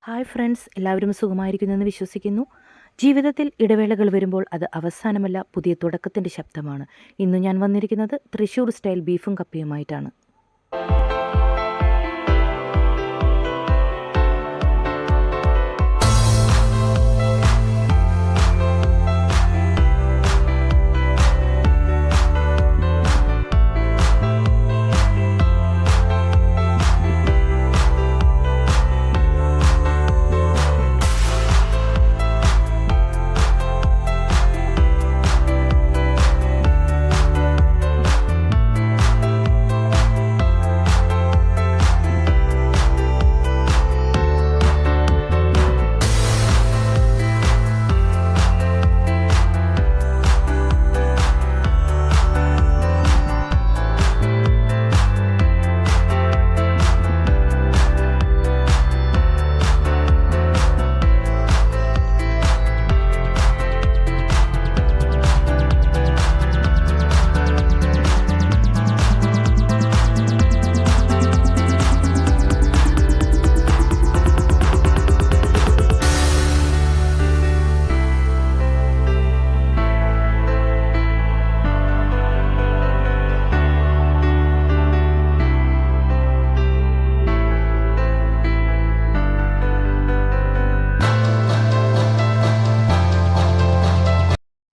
Hi friends, എല്ലാവരും സുഖമായിരിക്കുന്നെന്ന് വിശ്വസിക്കുന്നു. ജീവിതത്തിൽ ഇടവേളകൾ വരുമ്പോൾ അത് അവസാനമല്ല, പുതിയ തുടക്കത്തിൻ്റെ ശബ്ദമാണ്. ഇന്ന് ഞാൻ വന്നിരിക്കുന്നത് തൃശ്ശൂർ സ്റ്റൈൽ ബീഫും കപ്പയുമായിട്ടാണ്.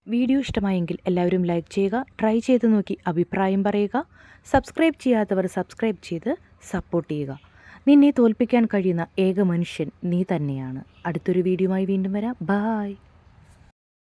വീഡിയോ ഇഷ്ടമായെങ്കിൽ എല്ലാവരും ലൈക്ക് ചെയ്യുക, ട്രൈ ചെയ്ത് നോക്കി അഭിപ്രായം പറയുക. സബ്സ്ക്രൈബ് ചെയ്യാത്തവർ സബ്സ്ക്രൈബ് ചെയ്ത് സപ്പോർട്ട് ചെയ്യുക. നിന്നെ തോൽപ്പിക്കാൻ കഴിയുന്ന ഏക മനുഷ്യൻ നീ തന്നെയാണ്. അടുത്തൊരു വീഡിയോയുമായി വീണ്ടും വരാം. ബായ്.